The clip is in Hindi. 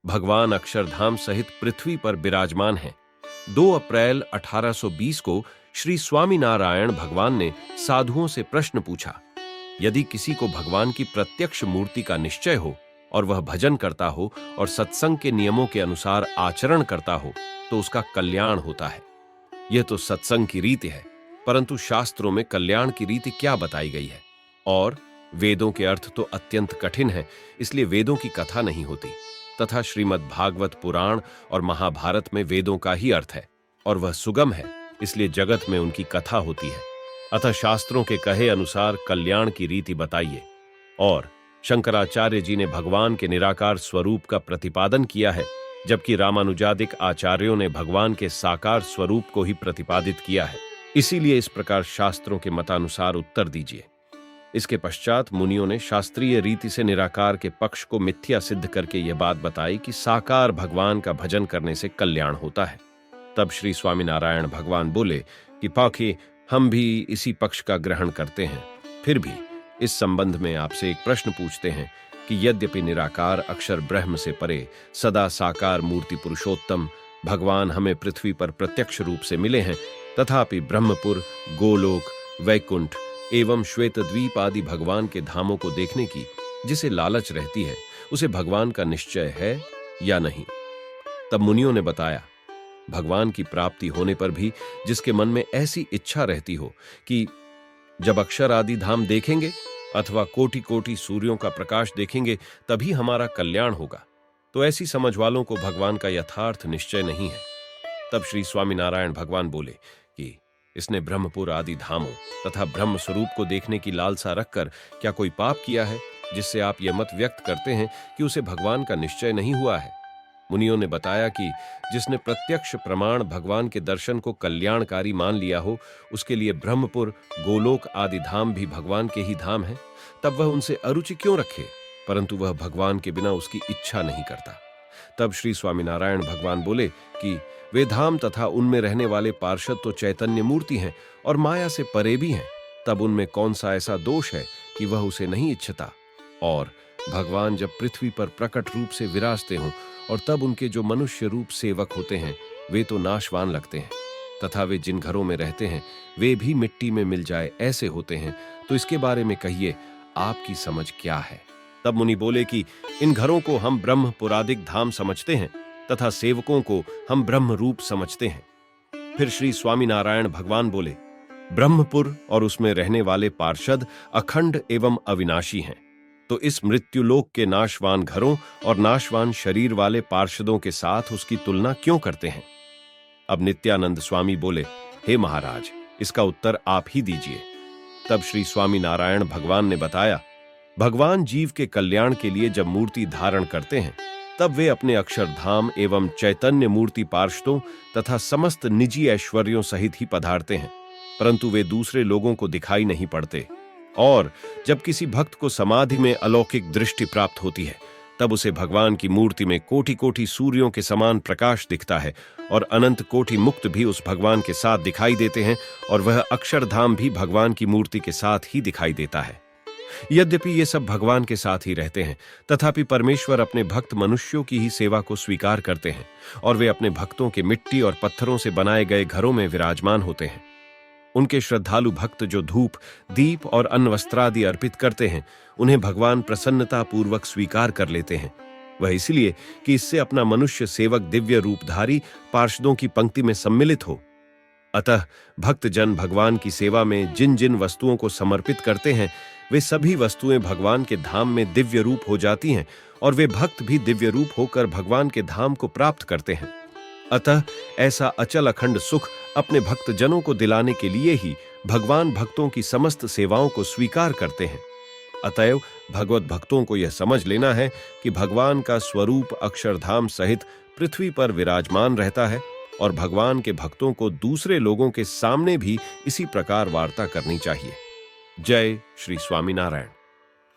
भगवान अक्षरधाम सहित पृथ्वी पर विराजमान हैं। 2 अप्रैल 1820 को श्री स्वामीनारायण भगवान ने साधुओं से प्रश्न पूछा, यदि किसी को भगवान की प्रत्यक्ष मूर्ति का निश्चय हो और वह भजन करता हो और सत्संग के नियमों के अनुसार आचरण करता हो तो उसका कल्याण होता है। यह तो सत्संग की रीति है, परंतु शास्त्रों में कल्याण की रीति क्या बताई गई है? और वेदों के अर्थ तो अत्यंत कठिन है, इसलिए वेदों की कथा नहीं होती, तथा श्रीमद् भागवत पुराण और महाभारत में वेदों का ही अर्थ है और वह सुगम है, इसलिए जगत में उनकी कथा होती है। अतः शास्त्रों के कहे अनुसार कल्याण की रीति बताइए। और शंकराचार्य जी ने भगवान के निराकार स्वरूप का प्रतिपादन किया है, जबकि रामानुजादिक आचार्यों ने भगवान के साकार स्वरूप को ही प्रतिपादित किया है। इसीलिए इस प्रकार शास्त्रों के मतानुसार उत्तर दीजिए। इसके पश्चात मुनियों ने शास्त्रीय रीति से निराकार के पक्ष को मिथ्या सिद्ध करके यह बात बताई कि साकार भगवान का भजन करने से कल्याण होता है। तब श्री स्वामीनारायण भगवान बोले कि पाखी, हम भी इसी पक्ष का ग्रहण करते हैं। फिर भी इस संबंध में आपसे एक प्रश्न पूछते हैं कि यद्यपि निराकार अक्षर ब्रह्म से परे सदा साकार मूर्ति पुरुषोत्तम भगवान हमें पृथ्वी पर प्रत्यक्ष रूप से मिले हैं, तथापि ब्रह्मपुर, गोलोक, वैकुंठ एवं श्वेतद्वीप आदि भगवान के धामों को देखने की जिसे लालच रहती है, उसे भगवान का निश्चय है या नहीं? तब मुनियों ने बताया, भगवान की प्राप्ति होने पर भी जिसके मन में ऐसी इच्छा रहती हो कि जब अक्षर आदि धाम देखेंगे अथवा कोटि कोटि सूर्यों का प्रकाश देखेंगे तभी हमारा कल्याण होगा, तो ऐसी समझ वालों को भगवान का यथार्थ निश्चय नहीं है। तब श्री स्वामीनारायण भगवान बोले कि इसने ब्रह्मपुर आदि धामों तथा ब्रह्म स्वरूप को देखने की लालसा रखकर क्या कोई पाप किया है, जिससे आप यह मत व्यक्त करते हैं कि उसे भगवान का निश्चय नहीं हुआ है? मुनियों ने बताया कि जिसने प्रत्यक्ष प्रमाण भगवान के दर्शन को कल्याणकारी मान लिया हो, उसके लिए ब्रह्मपुर, गोलोक आदि धाम भी भगवान के ही धाम हैं। तब वह उनसे अरुचि क्यों रखे, परंतु वह भगवान के बिना उसकी इच्छा नहीं करता। तब श्री स्वामीनारायण भगवान बोले कि वे धाम तथा उनमें रहने वाले पार्षद तो चैतन्य मूर्ति हैं और माया से परे भी हैं, तब उनमें कौन सा ऐसा दोष है कि वह उसे नहीं इच्छता? और भगवान जब पृथ्वी पर प्रकट रूप से विराजते हों और तब उनके जो मनुष्य रूप सेवक होते हैं वे तो नाशवान लगते हैं, तथा वे जिन घरों में रहते हैं वे भी मिट्टी में मिल जाए ऐसे होते हैं, तो इसके बारे में कहिए, आपकी समझ क्या है? तब मुनि बोले कि इन घरों को हम ब्रह्म पुरादिक धाम समझते हैं तथा सेवकों को हम ब्रह्म रूप समझते हैं। फिर श्री स्वामीनारायण भगवान बोले, ब्रह्मपुर और उसमें रहने वाले पार्षद अखंड एवं अविनाशी हैं, तो इस मृत्युलोक के नाशवान घरों और नाशवान शरीर वाले पार्षदों के साथ उसकी तुलना क्यों करते हैं? अब नित्यानंद स्वामी बोले, हे महाराज, इसका उत्तर आप ही दीजिए। तब श्री स्वामीनारायण भगवान ने बताया, भगवान जीव के कल्याण के लिए जब मूर्ति धारण करते हैं तब वे अपने अक्षरधाम एवं चैतन्य मूर्ति पार्षदों तथा समस्त निजी ऐश्वर्यों सहित ही पधारते हैं, परंतु वे दूसरे लोगों को दिखाई नहीं पड़ते। और जब किसी भक्त को समाधि में अलौकिक दृष्टि प्राप्त होती है तब उसे भगवान की मूर्ति में कोटि कोटि सूर्यों के समान प्रकाश दिखता है और अनंत कोटि मुक्त भी उस भगवान के साथ दिखाई देते हैं और वह अक्षरधाम भी भगवान की मूर्ति के साथ ही दिखाई देता है। यद्यपि ये सब भगवान के साथ ही रहते हैं, तथापि परमेश्वर अपने भक्त मनुष्यों की ही सेवा को स्वीकार करते हैं और वे अपने भक्तों के मिट्टी और पत्थरों से बनाए गए घरों में विराजमान होते हैं। उनके श्रद्धालु भक्त जो धूप, दीप और अन्न वस्त्रादि अर्पित करते हैं, उन्हें भगवान प्रसन्नता पूर्वक स्वीकार कर लेते हैं। वह इसलिए कि इससे अपना मनुष्य सेवक दिव्य रूपधारी पार्षदों की पंक्ति में सम्मिलित हो। अतः भक्त जन भगवान की सेवा में जिन जिन वस्तुओं को समर्पित करते हैं वे सभी वस्तुएं भगवान के धाम में दिव्य रूप हो जाती हैं और वे भक्त भी दिव्य रूप होकर भगवान के धाम को प्राप्त करते हैं। अतः ऐसा अचल अखंड सुख अपने भक्त जनों को दिलाने के लिए ही भगवान भक्तों की समस्त सेवाओं को स्वीकार करते हैं। अतएव भगवत भक्तों को यह समझ लेना है कि भगवान का स्वरूप अक्षरधाम सहित पृथ्वी पर विराजमान रहता है और भगवान के भक्तों को दूसरे लोगों के सामने भी इसी प्रकार वार्ता करनी चाहिए। जय श्री स्वामीनारायण।